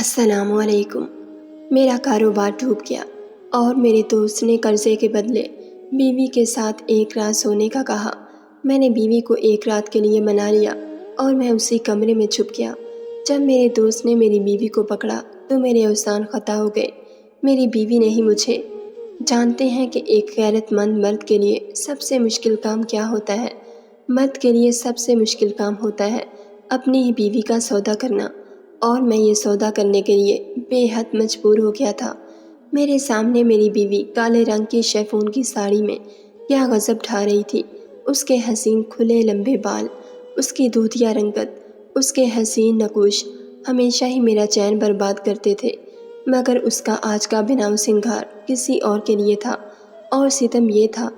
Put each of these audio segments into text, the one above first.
السلام علیکم۔ میرا کاروبار ڈوب گیا اور میرے دوست نے قرضے کے بدلے بیوی کے ساتھ ایک رات سونے کا کہا۔ میں نے بیوی کو ایک رات کے لیے منا لیا اور میں اسی کمرے میں چھپ گیا۔ جب میرے دوست نے میری بیوی کو پکڑا تو میرے اوزان خطا ہو گئے۔ میری بیوی نے ہی مجھے جانتے ہیں کہ ایک غیرت مند مرد کے لیے سب سے مشکل کام کیا ہوتا ہے۔ مرد کے لیے سب سے مشکل کام ہوتا ہے اپنی ہی بیوی کا سودا کرنا، اور میں یہ سودا کرنے کے لیے بے حد مجبور ہو گیا تھا۔ میرے سامنے میری بیوی کالے رنگ کی شیفون کی ساڑی میں کیا غضب ڈھا رہی تھی۔ اس کے حسین کھلے لمبے بال، اس کی دودھیا رنگت، اس کے حسین نقوش ہمیشہ ہی میرا چین برباد کرتے تھے، مگر اس کا آج کا بناؤ سنگھار کسی اور کے لیے تھا، اور ستم یہ تھا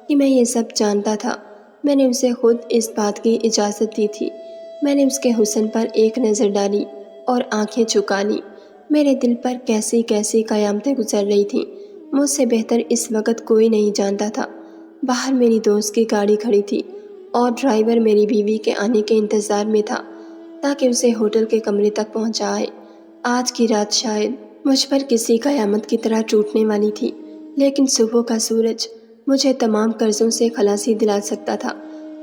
کہ میں یہ سب جانتا تھا۔ میں نے اسے خود اس بات کی اجازت دی تھی۔ میں نے اس کے حسن پر ایک نظر ڈالی اور آنکھیں چکا لیں۔ میرے دل پر کیسی کیسی قیامتیں گزر رہی تھیں، مجھ سے بہتر اس وقت کوئی نہیں جانتا تھا۔ باہر میری دوست کی گاڑی کھڑی تھی اور ڈرائیور میری بیوی کے آنے کے انتظار میں تھا تاکہ اسے ہوٹل کے کمرے تک پہنچائے۔ آج کی رات شاید مجھ پر کسی قیامت کی طرح ٹوٹنے والی تھی، لیکن صبح کا سورج مجھے تمام قرضوں سے خلاصی دلا سکتا تھا۔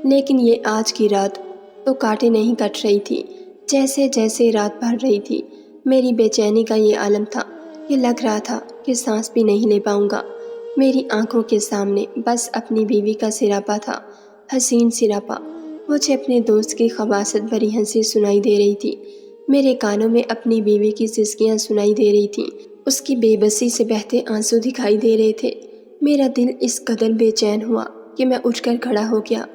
لیکن یہ آج کی رات تو کاٹے نہیں کٹ رہی تھی۔ جیسے جیسے رات بڑھ رہی تھی، میری بے چینی کا یہ عالم تھا کہ لگ رہا تھا کہ سانس بھی نہیں لے پاؤں گا۔ میری آنکھوں کے سامنے بس اپنی بیوی کا سراپا تھا، حسین سراپا۔ مجھے اپنے دوست کی خباثت بھری ہنسی سنائی دے رہی تھی، میرے کانوں میں اپنی بیوی کی سسکیاں سنائی دے رہی تھیں، اس کی بے بسی سے بہتے آنسو دکھائی دے رہے تھے۔ میرا دل اس قدر بے چین ہوا کہ میں اٹھ کر کھڑا ہو گیا۔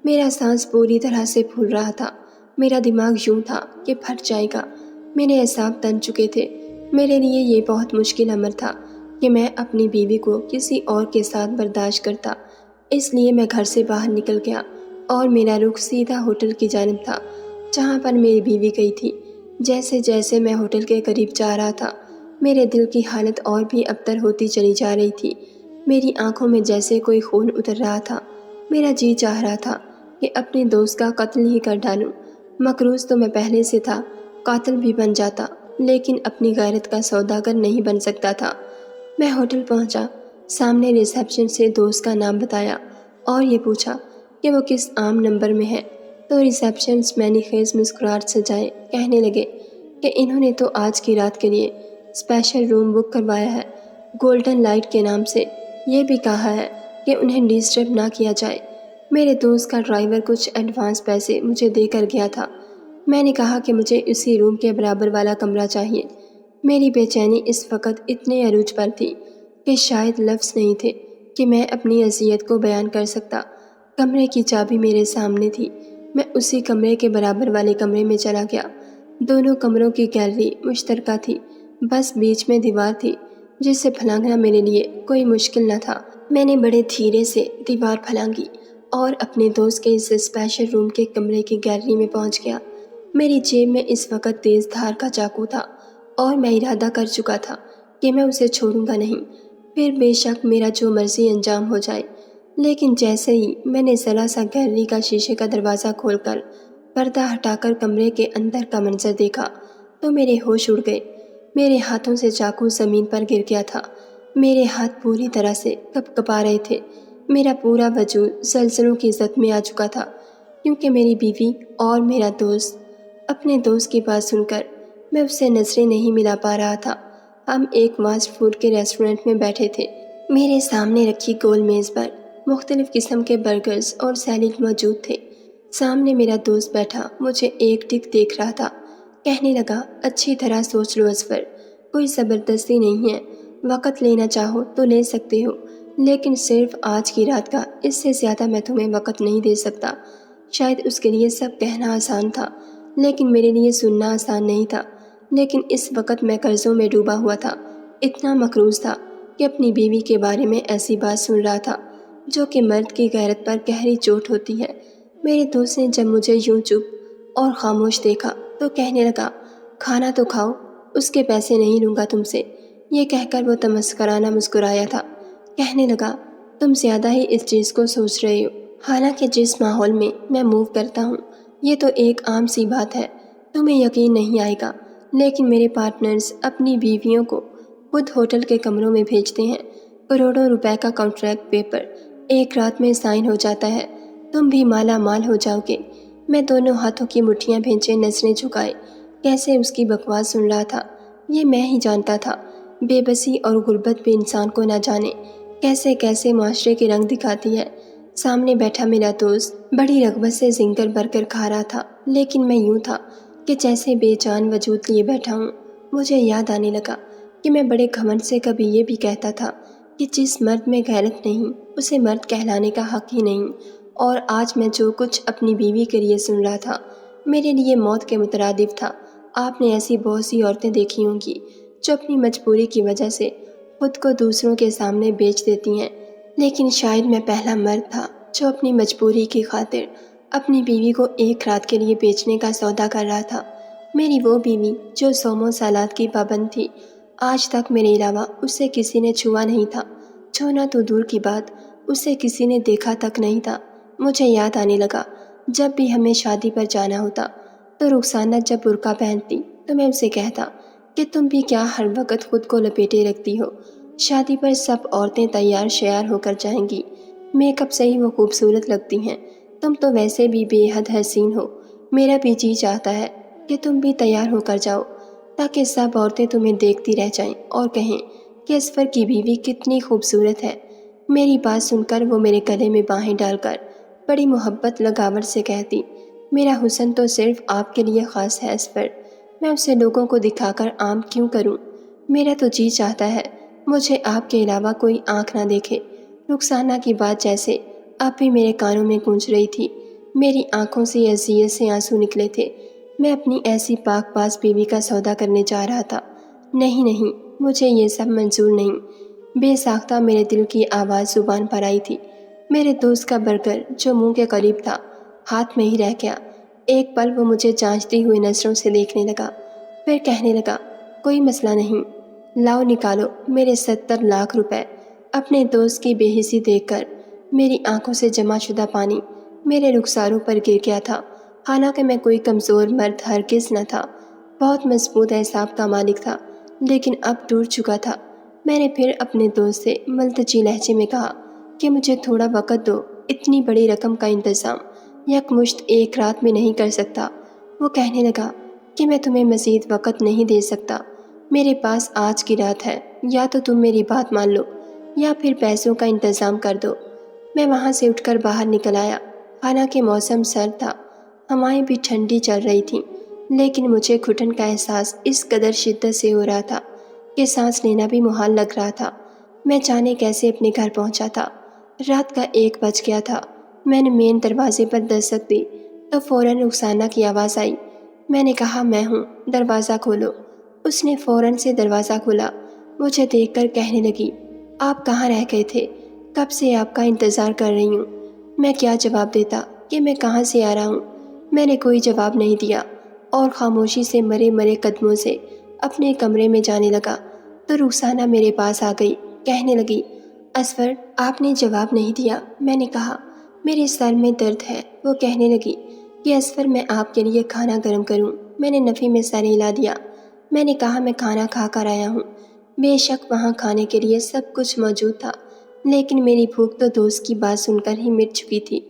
میرا سانس پوری طرح سے پھول رہا تھا، میرا دماغ یوں تھا کہ پھٹ جائے گا۔ میرے اعصاب تن چکے تھے۔ میرے لیے یہ بہت مشکل امر تھا کہ میں اپنی بیوی کو کسی اور کے ساتھ برداشت کرتا۔ اس لیے میں گھر سے باہر نکل گیا اور میرا رخ سیدھا ہوٹل کی جانب تھا جہاں پر میری بیوی گئی تھی۔ جیسے جیسے میں ہوٹل کے قریب جا رہا تھا، میرے دل کی حالت اور بھی ابتر ہوتی چلی جا رہی تھی۔ میری آنکھوں میں جیسے کوئی خون اتر رہا تھا۔ میرا جی چاہ رہا تھا کہ اپنے دوست کا قتل ہی کر ڈالوں۔ مقروض تو میں پہلے سے تھا، قاتل بھی بن جاتا، لیکن اپنی غیرت کا سوداگر نہیں بن سکتا تھا۔ میں ہوٹل پہنچا، سامنے ریسیپشن سے دوست کا نام بتایا اور یہ پوچھا کہ وہ کس عام نمبر میں ہے، تو ریسیپشنسٹ معنی خیز مسکراہٹ سجائے کہنے لگے کہ انہوں نے تو آج کی رات کے لیے اسپیشل روم بک کروایا ہے، گولڈن لائٹ کے نام سے۔ یہ بھی کہا ہے کہ انہیں ڈسٹرب نہ کیا جائے۔ میرے دوست کا ڈرائیور کچھ ایڈوانس پیسے مجھے دے کر گیا تھا۔ میں نے کہا کہ مجھے اسی روم کے برابر والا کمرہ چاہیے۔ میری بے چینی اس وقت اتنے عروج پر تھی کہ شاید لفظ نہیں تھے کہ میں اپنی اذیت کو بیان کر سکتا۔ کمرے کی چابی میرے سامنے تھی۔ میں اسی کمرے کے برابر والے کمرے میں چلا گیا۔ دونوں کمروں کی گیلری مشترکہ تھی، بس بیچ میں دیوار تھی جسے پھلانگنا میرے لیے کوئی مشکل نہ تھا۔ میں نے بڑے دھیرے سے دیوار پھلانگی اور اپنے دوست کے اس اسپیشل روم کے کمرے کی گیلری میں پہنچ گیا۔ میری جیب میں اس وقت تیز دھار کا چاقو تھا اور میں ارادہ کر چکا تھا کہ میں اسے چھوڑوں گا نہیں، پھر بے شک میرا جو مرضی انجام ہو جائے۔ لیکن جیسے ہی میں نے ذرا سا گیلری کا شیشے کا دروازہ کھول کر پردہ ہٹا کر کمرے کے اندر کا منظر دیکھا تو میرے ہوش اڑ گئے۔ میرے ہاتھوں سے چاقو زمین پر گر گیا تھا، میرے ہاتھ پوری طرح سے کپ کپا رہے تھے، میرا پورا وجود زلزلوں کی زد میں آ چکا تھا، کیونکہ میری بیوی اور میرا دوست۔ اپنے دوست کی بات سن کر میں اس سے نظریں نہیں ملا پا رہا تھا۔ ہم ایک فاسٹ فوڈ کے ریسٹورنٹ میں بیٹھے تھے۔ میرے سامنے رکھی گول میز پر مختلف قسم کے برگرز اور سیلیڈ موجود تھے۔ سامنے میرا دوست بیٹھا مجھے ایک ٹک دیکھ رہا تھا، کہنے لگا، اچھی طرح سوچ لو اصفر، کوئی زبردستی نہیں ہے، وقت لینا چاہو تو لے سکتے ہو، لیکن صرف آج کی رات کا، اس سے زیادہ میں تمہیں وقت نہیں دے سکتا۔ شاید اس کے لیے سب کہنا آسان تھا، لیکن میرے لیے سننا آسان نہیں تھا۔ لیکن اس وقت میں قرضوں میں ڈوبا ہوا تھا، اتنا مقروض تھا کہ اپنی بیوی کے بارے میں ایسی بات سن رہا تھا جو کہ مرد کی غیرت پر گہری چوٹ ہوتی ہے۔ میرے دوست نے جب مجھے یوں چپ اور خاموش دیکھا تو کہنے لگا، کھانا تو کھاؤ، اس کے پیسے نہیں لوں گا تم سے۔ یہ کہہ کر وہ تمسکرانہ مسکرایا تھا، کہنے لگا، تم زیادہ ہی اس چیز کو سوچ رہے ہو، حالانکہ جس ماحول میں میں موو کرتا ہوں یہ تو ایک عام سی بات ہے، تمہیں یقین نہیں آئے گا لیکن میرے پارٹنرز اپنی بیویوں کو خود ہوٹل کے کمروں میں بھیجتے ہیں۔ کروڑوں روپے کا کانٹریکٹ پیپر ایک رات میں سائن ہو جاتا ہے۔ تم بھی مالا مال ہو جاؤ گے۔ میں دونوں ہاتھوں کی مٹھیاں بھینچے نظریں جھکائے کیسے اس کی بکواس سن رہا تھا۔ یہ میں ہی جانتا تھا، بے بسی اور غربت بھی انسان کو نہ جانے کیسے کیسے معاشرے کے رنگ دکھاتی ہے۔ سامنے بیٹھا میرا دوست بڑی رغبت سے زنگر بھر کر کھا رہا تھا، لیکن میں یوں تھا کہ جیسے بے جان وجود لیے بیٹھا ہوں۔ مجھے یاد آنے لگا کہ میں بڑے گھمنڈ سے کبھی یہ بھی کہتا تھا کہ جس مرد میں غیرت نہیں اسے مرد کہلانے کا حق ہی نہیں، اور آج میں جو کچھ اپنی بیوی کے لیے سن رہا تھا میرے لیے موت کے مترادف تھا۔ آپ نے ایسی بہت سی عورتیں دیکھی ہوں گی جو اپنی مجبوری کی وجہ سے خود کو دوسروں کے سامنے بیچ دیتی ہیں، لیکن شاید میں پہلا مرد تھا جو اپنی مجبوری کی خاطر اپنی بیوی کو ایک رات کے لیے بیچنے کا سودا کر رہا تھا۔ میری وہ بیوی جو صوم سالات کی پابند تھی، آج تک میرے علاوہ اسے کسی نے چھوا نہیں تھا، چھونا تو دور کی بات اسے کسی نے دیکھا تک نہیں تھا۔ مجھے یاد آنے لگا جب بھی ہمیں شادی پر جانا ہوتا تو رخسانہ جب برقع پہنتی تو میں اسے کہتا کہ تم بھی کیا ہر وقت خود کو لپیٹے رکھتی ہو، شادی پر سب عورتیں تیار شیار ہو کر جائیں گی، میک اپ سے ہی وہ خوبصورت لگتی ہیں، تم تو ویسے بھی بے حد حسین ہو، میرا بھی جی چاہتا ہے کہ تم بھی تیار ہو کر جاؤ تاکہ سب عورتیں تمہیں دیکھتی رہ جائیں اور کہیں کہ اصفر کی بیوی کتنی خوبصورت ہے۔ میری بات سن کر وہ میرے گلے میں باہیں ڈال کر بڑی محبت لگاوٹ سے کہتی، میرا حسن تو صرف آپ کے لیے خاص ہے اصفر، میں اسے لوگوں کو دکھا کر عام کیوں کروں؟ میرا تو جی چاہتا ہے مجھے آپ کے علاوہ کوئی آنکھ نہ دیکھے۔ رخسانہ کی بات جیسے اب بھی میرے کانوں میں گونج رہی تھی، میری آنکھوں سے اذیت سے آنسو نکلے تھے۔ میں اپنی ایسی پاک باز بیوی کا سودا کرنے جا رہا تھا۔ نہیں نہیں، مجھے یہ سب منظور نہیں۔ بے ساختہ میرے دل کی آواز زبان پر آئی تھی۔ میرے دوست کا برگر جو منہ کے قریب تھا ہاتھ میں ہی رہ گیا۔ ایک پل وہ مجھے جانچتی ہوئی نظروں سے دیکھنے لگا، پھر کہنے لگا، کوئی مسئلہ نہیں، لاؤ نکالو میرے 70 لاکھ روپے۔ اپنے دوست کی بے حسی دیکھ کر میری آنکھوں سے جمع شدہ پانی میرے رخساروں پر گر گیا تھا۔ حالانکہ میں کوئی کمزور مرد ہرگز نہ تھا، بہت مضبوط اعصاب کا مالک تھا، لیکن اب ٹوٹ چکا تھا۔ میں نے پھر اپنے دوست سے ملتجی لہجے میں کہا کہ مجھے تھوڑا وقت دو، اتنی بڑی رقم کا انتظام یکمشت ایک رات میں نہیں کر سکتا۔ وہ کہنے لگا کہ میں تمہیں مزید وقت نہیں دے سکتا، میرے پاس آج کی رات ہے، یا تو تم میری بات مان لو یا پھر پیسوں کا انتظام کر دو۔ میں وہاں سے اٹھ کر باہر نکل آیا۔ حالانکہ موسم سرد تھا، ہوائیں بھی ٹھنڈی چل رہی تھیں، لیکن مجھے گھٹن کا احساس اس قدر شدت سے ہو رہا تھا کہ سانس لینا بھی محال لگ رہا تھا۔ میں جانے کیسے اپنے گھر پہنچا تھا۔ رات کا 1 بج گیا تھا۔ میں نے مین دروازے پر دستک دی تو فوراً رخسانہ کی آواز آئی۔ میں نے کہا، میں ہوں، دروازہ کھولو۔ اس نے فوراً سے دروازہ کھولا، مجھے دیکھ کر کہنے لگی، آپ کہاں رہ گئے تھے؟ کب سے آپ کا انتظار کر رہی ہوں۔ میں کیا جواب دیتا کہ میں کہاں سے آ رہا ہوں؟ میں نے کوئی جواب نہیں دیا اور خاموشی سے مرے مرے قدموں سے اپنے کمرے میں جانے لگا تو رخسانہ میرے پاس آ گئی، کہنے لگی، اصفر آپ نے جواب نہیں دیا۔ میں نے کہا، میرے سر میں درد ہے۔ وہ کہنے لگی کہ اصفر میں آپ کے لیے کھانا گرم کروں۔ میں نے نفی میں سر ہلا دیا۔ میں نے کہا، میں کھانا کھا کر آیا ہوں۔ بے شک وہاں کھانے کے لیے سب کچھ موجود تھا، لیکن میری بھوک تو دوست کی بات سن کر ہی مٹ چکی تھی۔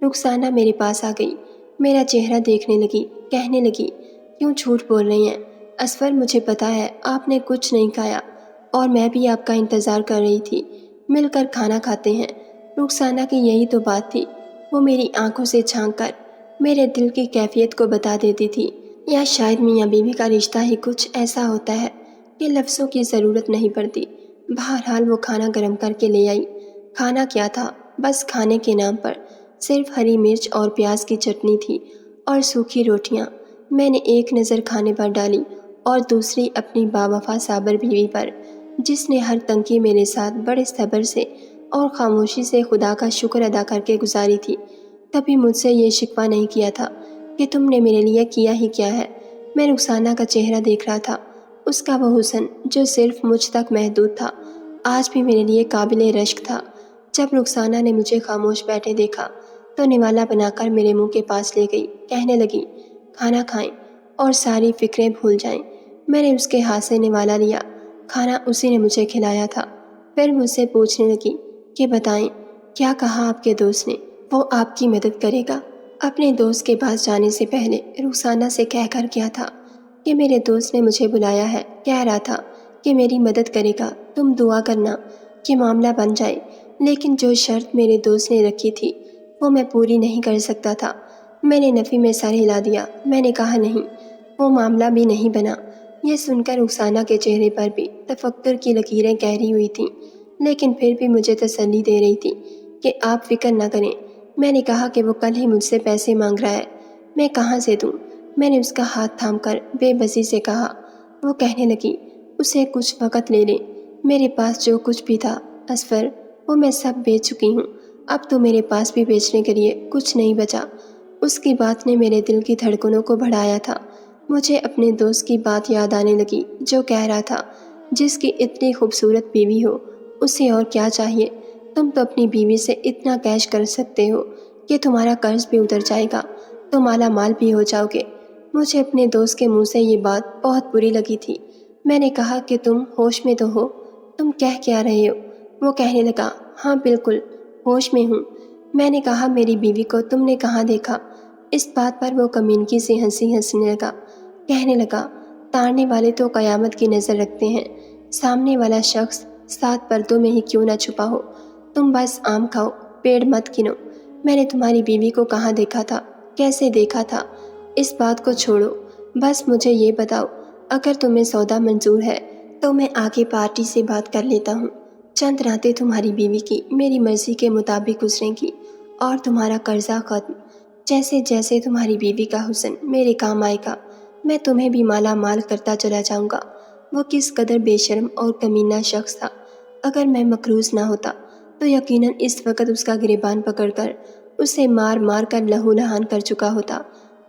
رخسانہ میرے پاس آ گئی، میرا چہرہ دیکھنے لگی، کہنے لگی، کیوں جھوٹ بول رہی ہیں اصفر؟ مجھے پتا ہے آپ نے کچھ نہیں کھایا اور میں بھی آپ کا انتظار کر رہی تھی، مل کر کھانا کھاتے ہیں۔ رخسانہ کی یہی تو بات تھی، وہ میری آنکھوں سے جھانک کر میرے دل کی کیفیت کو بتا دیتی تھی، یا شاید میاں بیوی کا رشتہ ہی کچھ ایسا ہوتا ہے کہ لفظوں کی ضرورت نہیں پڑتی۔ بہرحال وہ کھانا گرم کر کے لے آئی۔ کھانا کیا تھا؟ بس کھانے کے نام پر صرف ہری مرچ اور پیاز کی چٹنی تھی اور سوکھی روٹیاں۔ میں نے ایک نظر کھانے پر ڈالی اور دوسری اپنی باوفا صابر بیوی پر، جس نے ہر تنگی میرے ساتھ بڑے صبر سے اور خاموشی سے خدا کا شکر ادا کر کے گزاری تھی۔ کبھی مجھ سے یہ شکوہ نہیں کیا تھا کہ تم نے میرے لیے کیا ہی کیا ہے۔ میں رخسانہ کا چہرہ دیکھ رہا تھا، اس کا وہ حسن جو صرف مجھ تک محدود تھا آج بھی میرے لیے قابل رشک تھا۔ جب رخسانہ نے مجھے خاموش بیٹھے دیکھا تو نوالا بنا کر میرے منہ کے پاس لے گئی، کہنے لگی، کھانا کھائیں اور ساری فکریں بھول جائیں۔ میں نے اس کے ہاتھ سے نوالا لیا۔ کھانا اسی نے مجھے کھلایا تھا۔ پھر مجھ سے پوچھنے لگی کہ بتائیں کیا کہا آپ کے دوست نے؟ وہ آپ کی مدد کرے گا؟ اپنے دوست کے پاس جانے سے پہلے رخسانہ سے کہہ کر گیا تھا کہ میرے دوست نے مجھے بلایا ہے، کہہ رہا تھا کہ میری مدد کرے گا، تم دعا کرنا کہ معاملہ بن جائے۔ لیکن جو شرط میرے دوست نے رکھی تھی وہ میں پوری نہیں کر سکتا تھا۔ میں نے نفی میں سر ہلا دیا۔ میں نے کہا نہیں، وہ معاملہ بھی نہیں بنا۔ یہ سن کر رخسانہ کے چہرے پر بھی تفکر کی لکیریں گہری ہوئی تھیں، لیکن پھر بھی مجھے تسلی دے رہی تھی کہ آپ فکر نہ کریں۔ میں نے کہا کہ وہ کل ہی مجھ سے پیسے مانگ رہا ہے، میں کہاں سے دوں؟ میں نے اس کا ہاتھ تھام کر بے بسی سے کہا۔ وہ کہنے لگی اسے کچھ وقت لے لیں، میرے پاس جو کچھ بھی تھا اصفر وہ میں سب بیچ چکی ہوں، اب تو میرے پاس بھی بیچنے کے لیے کچھ نہیں بچا۔ اس کی بات نے میرے دل کی دھڑکنوں کو بڑھایا تھا۔ مجھے اپنے دوست کی بات یاد آنے لگی جو کہہ رہا تھا جس کی اتنی خوبصورت بیوی ہو اسے اور کیا چاہیے؟ تم تو اپنی بیوی سے اتنا کیش کر سکتے ہو کہ تمہارا قرض بھی اتر جائے گا، تو مالا مال بھی ہو جاؤ گے۔ مجھے اپنے دوست کے منہ سے یہ بات بہت بری لگی تھی۔ میں نے کہا کہ تم ہوش میں تو ہو، تم کہہ کیا رہے ہو؟ وہ کہنے لگا ہاں بالکل ہوش میں ہوں۔ میں نے کہا میری بیوی کو تم نے کہاں دیکھا؟ اس بات پر وہ کمینگی سے ہنسنے لگا، کہنے لگا تارنے والے تو قیامت کی نظر رکھتے ہیں، سامنے والا شخص 7 پردوں میں ہی کیوں نہ چھپا ہو، تم بس آم کھاؤ، پیڑ مت گنو۔ میں نے تمہاری بیوی کو کہاں دیکھا تھا، کیسے دیکھا تھا، اس بات کو چھوڑو، بس مجھے یہ بتاؤ اگر تمہیں سودا منظور ہے تو میں آگے پارٹی سے بات کر لیتا ہوں۔ چند راتیں تمہاری بیوی کی میری مرضی کے مطابق گزریں گی اور تمہارا قرضہ ختم۔ جیسے جیسے تمہاری بیوی کا حسن میرے کام آئے گا میں تمہیں بھی مالا مال کرتا چلا جاؤں گا۔ وہ کس قدر بے شرم اور کمینہ شخص تھا، اگر میں مقروض نہ ہوتا تو یقیناً اس وقت اس کا گریبان پکڑ کر اسے مار مار کر لہو لہان کر چکا ہوتا۔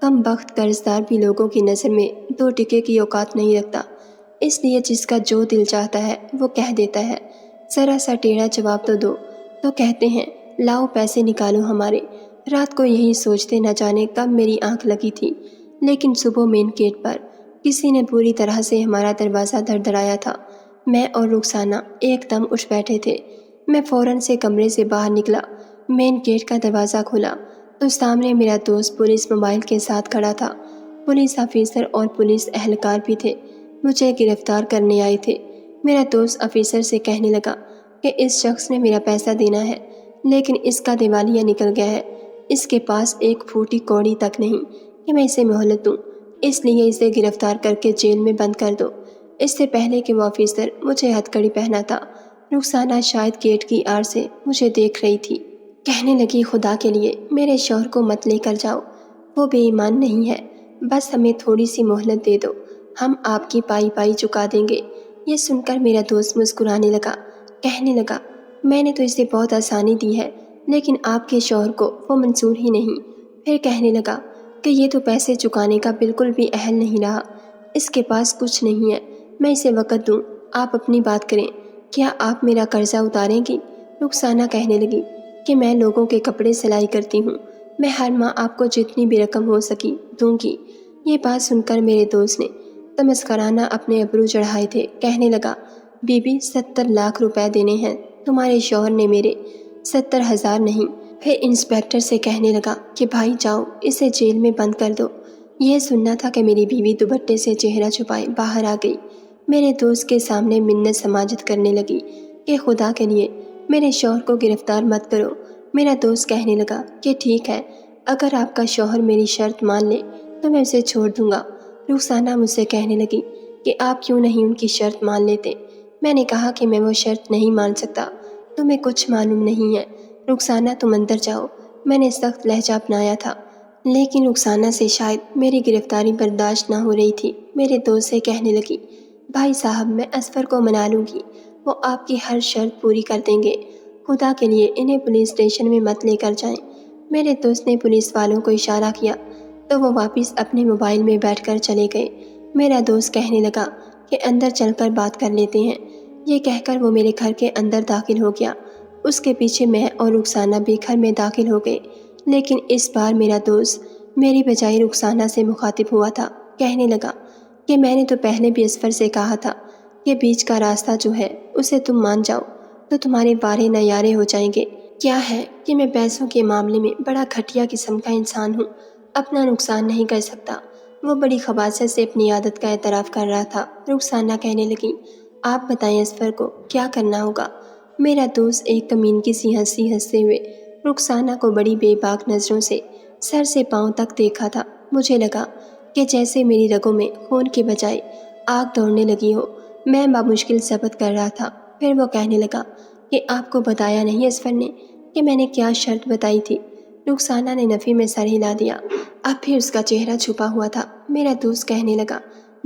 کم بخت قرضدار بھی لوگوں کی نظر میں 2 ٹکے کی اوقات نہیں رکھتا، اس لیے جس کا جو دل چاہتا ہے وہ کہہ دیتا ہے۔ ذرا سا ٹیڑھا جواب تو دو، تو کہتے ہیں لاؤ پیسے نکالو ہمارے۔ رات کو یہی سوچتے نہ جانے کب میری آنکھ لگی تھی، لیکن صبح مین گیٹ پر کسی نے پوری طرح سے ہمارا دروازہ دھڑدھڑایا تھا۔ میں اور رخسانہ ایک دم اٹھ بیٹھے تھے۔ میں فوراً سے کمرے سے باہر نکلا، مین گیٹ کا دروازہ کھولا تو سامنے میرا دوست پولیس موبائل کے ساتھ کھڑا تھا۔ پولیس آفیسر اور پولیس اہلکار بھی تھے، مجھے گرفتار کرنے آئے تھے۔ میرا دوست آفیسر سے کہنے لگا کہ اس شخص نے میرا پیسہ دینا ہے لیکن اس کا دیوالیہ نکل گیا ہے، اس کے پاس ایک پھوٹی کوڑی تک نہیں کہ میں اسے مہلت دوں، اس لیے اسے گرفتار کر کے جیل میں بند کر دو۔ اس سے پہلے کہ وہ آفیسر مجھے ہتھ کڑی پہنا تھا، رخسانہ شاید گیٹ کی آڑ سے مجھے دیکھ رہی تھی۔ کہنے لگی خدا کے لیے میرے شوہر کو مت لے کر جاؤ، وہ بے ایمان نہیں ہے، بس ہمیں تھوڑی سی مہلت دے دو، ہم آپ کی پائی پائی چکا دیں گے۔ یہ سن کر میرا دوست مسکرانے لگا، کہنے لگا میں نے تو اسے بہت آسانی دی ہے لیکن آپ کے شوہر کو وہ منظور ہی نہیں۔ پھر کہنے لگا کہ یہ تو پیسے چکانے کا بالکل بھی اہل نہیں رہا، اس کے پاس کچھ نہیں ہے، میں اسے وقت دوں، آپ اپنی بات کریں، کیا آپ میرا قرضہ اتاریں گی؟ رخسانہ کہنے لگی کہ میں لوگوں کے کپڑے سلائی کرتی ہوں، میں ہر ماہ آپ کو جتنی بھی رقم ہو سکی دوں گی۔ یہ بات سن کر میرے دوست نے تمسخرانہ اپنے ابرو چڑھائے تھے، کہنے لگا بی بی 70 لاکھ روپے دینے ہیں تمہارے شوہر نے میرے، 70,000 نہیں۔ پھر انسپیکٹر سے کہنے لگا کہ بھائی جاؤ اسے جیل میں بند کر دو۔ یہ سننا تھا کہ میری بیوی دوپٹے سے چہرہ چھپائے باہر آ گئی، میرے دوست کے سامنے منت سماجت کرنے لگی کہ خدا کے لیے میرے شوہر کو گرفتار مت کرو۔ میرا دوست کہنے لگا کہ ٹھیک ہے، اگر آپ کا شوہر میری شرط مان لے تو میں اسے چھوڑ دوں گا۔ رخسانہ مجھ سے کہنے لگی کہ آپ کیوں نہیں ان کی شرط مان لیتے؟ میں نے کہا کہ میں وہ شرط نہیں مان سکتا، تمہیں کچھ معلوم نہیں ہے۔ رخسانہ تم اندر جاؤ، میں نے سخت لہجہ اپنایا تھا، لیکن رخسانہ سے شاید میری گرفتاری برداشت نہ ہو رہی تھی۔ میرے دوست سے کہنے لگی بھائی صاحب میں اصفر کو منا لوں گی، وہ آپ کی ہر شرط پوری کر دیں گے، خدا کے لیے انہیں پولیس اسٹیشن میں مت لے کر جائیں۔ میرے دوست نے پولیس والوں کو اشارہ کیا تو وہ واپس اپنے موبائل میں بیٹھ کر چلے گئے۔ میرا دوست کہنے لگا کہ اندر چل کر بات کر لیتے ہیں۔ یہ کہہ کر وہ میرے گھر کے اندر داخل ہو گیا، اس کے پیچھے میں اور رخسانہ بھی گھر میں داخل ہو گئے، لیکن اس بار میرا دوست میری بجائے رخسانہ سے مخاطب ہوا تھا، کہنے لگا کہ میں نے تو پہلے بھی اسفر سے کہا تھا کہ بیچ کا راستہ جو ہے اسے تم مان جاؤ تو تمہارے وارے نیارے ہو جائیں گے۔ کیا ہے کہ میں پیسوں کے معاملے میں بڑا گھٹیا قسم کا انسان ہوں، اپنا نقصان نہیں کر سکتا۔ وہ بڑی خباثت سے اپنی عادت کا اعتراف کر رہا تھا۔ رخسانہ کہنے لگی، آپ بتائیں اسفر کو کیا کرنا ہوگا؟ میرا دوست ایک کمینگی سی ہنسی ہنستے ہوئے رخسانہ کو بڑی بے باک نظروں سے سر سے پاؤں تک دیکھا تھا۔ مجھے لگا کہ جیسے میری رگوں میں خون کے بجائے آگ دوڑنے لگی ہو۔ میں بامشکل ضبط کر رہا تھا۔ پھر وہ کہنے لگا کہ آپ کو بتایا نہیں اسفر نے کہ میں نے کیا شرط بتائی تھی؟ رخسانہ نے نفی میں سر ہلا دیا۔ اب بھی اس کا چہرہ چھپا ہوا تھا۔ میرا دوست کہنے لگا،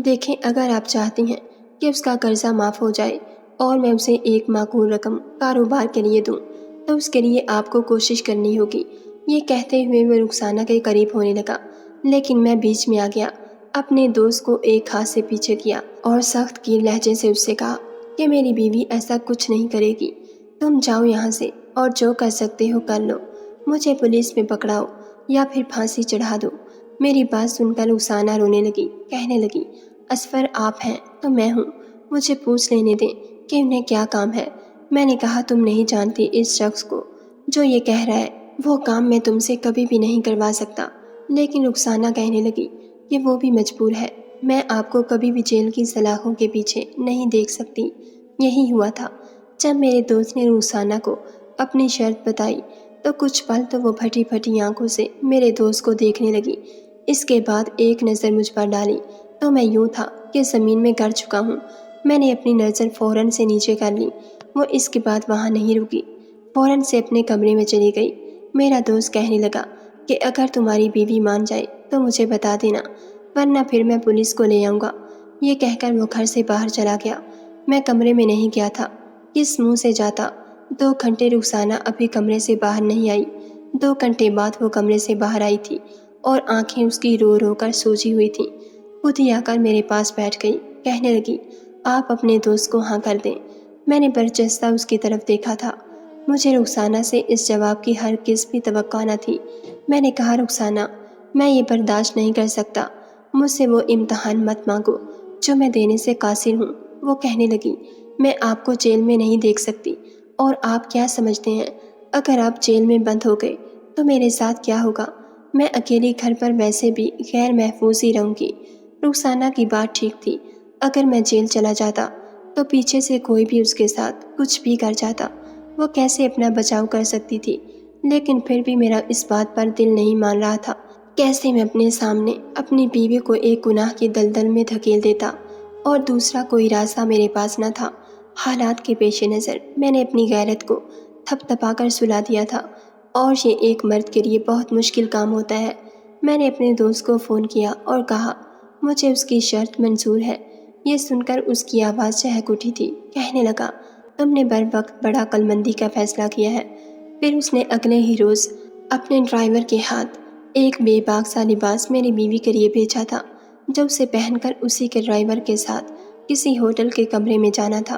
دیکھیں اگر آپ چاہتی ہیں کہ اس کا قرضہ معاف ہو جائے اور میں اسے ایک معقول رقم کاروبار کے لیے دوں تو اس کے لیے آپ کو کوشش کرنی ہوگی۔ یہ کہتے ہوئے وہ رخسانہ کے قریب ہونے لگا، لیکن میں بیچ میں آ گیا، اپنے دوست کو ایک ہاتھ سے پیچھے کیا اور سخت کی لہجے سے اس سے کہا کہ میری بیوی ایسا کچھ نہیں کرے گی۔ تم جاؤ یہاں سے اور جو کر سکتے ہو کر لو، مجھے پولیس میں پکڑاؤ یا پھر پھانسی چڑھا دو۔ میری بات سن کر رخسانہ رونے لگی، کہنے لگی، اسفر آپ ہیں تو میں ہوں، مجھے پوچھ لینے دیں کہ انہیں کیا کام ہے۔ میں نے کہا تم نہیں جانتی اس شخص کو جو یہ کہہ رہا ہے، وہ کام میں تم سے کبھی بھی نہیں کروا سکتا۔ لیکن رخسانہ کہنے لگی کہ وہ بھی مجبور ہے، میں آپ کو کبھی بھی جیل کی سلاخوں کے پیچھے نہیں دیکھ سکتی۔ یہی ہوا تھا جب میرے دوست نے رخسانہ کو اپنی شرط بتائی تو کچھ پل تو وہ پھٹی پھٹی آنکھوں سے میرے دوست کو دیکھنے لگی۔ اس کے بعد ایک نظر مجھ پر ڈالی تو میں یوں تھا کہ زمین میں گڑ چکا ہوں۔ میں نے اپنی نظر فوراً سے نیچے کر لی۔ وہ اس کے بعد وہاں نہیں رکی، فوراً سے اپنے کمرے میں چلی گئی۔ میرا دوست کہنے لگا کہ اگر تمہاری بیوی مان جائے تو مجھے بتا دینا، ورنہ پھر میں پولیس کو لے آؤں گا۔ یہ کہہ کر وہ گھر سے باہر چلا گیا۔ میں کمرے میں نہیں گیا تھا، کس منہ سے جاتا؟ 2 گھنٹے رخسانہ ابھی کمرے سے باہر نہیں آئی۔ 2 گھنٹے بعد وہ کمرے سے باہر آئی تھی اور آنکھیں اس کی رو رو کر سوجی ہوئی تھیں۔ خود ہی آ کر میرے پاس بیٹھ گئی، کہنے لگی، آپ اپنے دوست کو ہاں کر دیں۔ میں نے برجستہ اس کی طرف دیکھا تھا۔ مجھے رخسانہ سے اس جواب کی ہرگز بھی توقع نہ تھی۔ میں نے کہا، رخسانہ، میں یہ برداشت نہیں کر سکتا، مجھ سے وہ امتحان مت مانگو جو میں دینے سے قاصر ہوں۔ وہ کہنے لگی، میں آپ کو جیل میں نہیں دیکھ سکتی، اور آپ کیا سمجھتے ہیں اگر آپ جیل میں بند ہو گئے تو میرے ساتھ کیا ہوگا؟ میں اکیلی گھر پر ویسے بھی غیر محفوظ ہی رہوں گی۔ رخسانہ کی بات ٹھیک تھی، اگر میں جیل چلا جاتا تو پیچھے سے کوئی بھی اس کے ساتھ کچھ بھی کر جاتا۔ وہ کیسے اپنا بچاؤ کر سکتی تھی؟ لیکن پھر بھی میرا اس بات پر دل نہیں مان رہا تھا۔ کیسے میں اپنے سامنے اپنی بیوی کو ایک گناہ کی دلدل میں دھکیل دیتا اور دوسرا کوئی راستہ میرے پاس نہ تھا۔ حالات کے پیش نظر میں نے اپنی غیرت کو تھپ تھپا کر سلا دیا تھا، اور یہ ایک مرد کے لیے بہت مشکل کام ہوتا ہے۔ میں نے اپنے دوست کو فون کیا اور کہا، مجھے اس کی شرط منظور ہے۔ یہ سن کر اس کی آواز چہک اٹھی تھی، کہنے لگا، تم نے بر وقت بڑا عقل مندی کا فیصلہ کیا ہے۔ پھر اس نے اگلے ہی روز اپنے ڈرائیور کے ہاتھ ایک بے باک سا لباس میری بیوی کے لیے بھیجا تھا، جو اسے پہن کر اسی کے ڈرائیور کے ساتھ کسی ہوٹل کے کمرے میں جانا تھا۔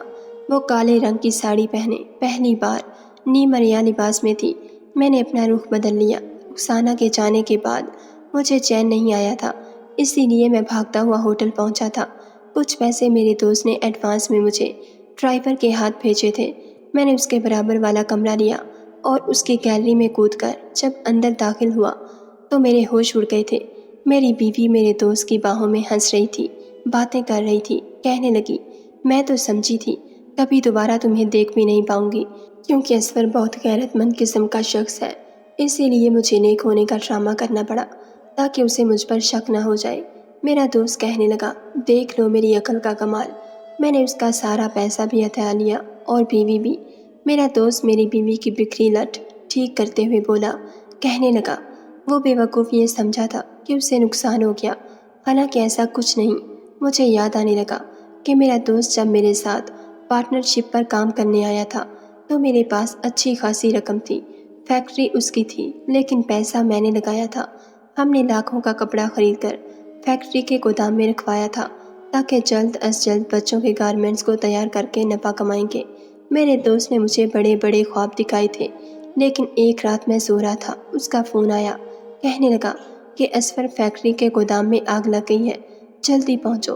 وہ کالے رنگ کی ساڑی پہنے پہلی بار نیم عریاں لباس میں تھی۔ میں نے اپنا رخ بدل لیا۔ رخسانہ کے جانے کے بعد مجھے چین نہیں آیا تھا، اسی لیے میں بھاگتا ہوا ہوٹل پہنچا تھا۔ کچھ پیسے میرے دوست نے ایڈوانس میں مجھے ڈرائیور کے ہاتھ بھیجے تھے۔ میں نے اس کے برابر والا کمرہ لیا اور اس کی گیلری میں کود کر جب اندر داخل ہوا تو میرے ہوش اڑ گئے تھے۔ میری بیوی میرے دوست کی باہوں میں ہنس رہی تھی، باتیں کر رہی تھی، کہنے لگی، میں تو سمجھی تھی کبھی دوبارہ تمہیں دیکھ بھی نہیں پاؤں گی، کیونکہ اسفر بہت غیرت مند قسم کا شخص ہے، اسی لیے مجھے نیک ہونے کا ڈرامہ کرنا پڑا تاکہ اسے مجھ پر شک نہ ہو جائے۔ میرا دوست کہنے لگا، دیکھ لو میری عقل کا کمال، میں نے اس کا سارا پیسہ بھی عطا لیا اور بیوی بھی۔ میرا دوست میری بیوی کی بکھری لٹ ٹھیک کرتے ہوئے بولا، کہنے لگا، وہ بے وقوف یہ سمجھا تھا کہ اسے نقصان ہو گیا، حالانکہ ایسا کچھ نہیں۔ مجھے یاد آنے لگا کہ میرا دوست جب میرے ساتھ پارٹنرشپ پر کام کرنے آیا تھا تو میرے پاس اچھی خاصی رقم تھی۔ فیکٹری اس کی تھی، لیکن پیسہ میں نے لگایا تھا۔ ہم نے لاکھوں کا کپڑا خرید کر فیکٹری کے گودام میں رکھوایا تھا تاکہ جلد از جلد بچوں کے گارمنٹس کو تیار کر کے نفع کمائیں گے۔ میرے دوست نے مجھے بڑے بڑے خواب دکھائے تھے، لیکن ایک رات میں سو رہا تھا، اس کا فون آیا، کہنے لگا کہ اسفر فیکٹری کے گودام میں آگ لگ گئی ہے، جلدی پہنچو۔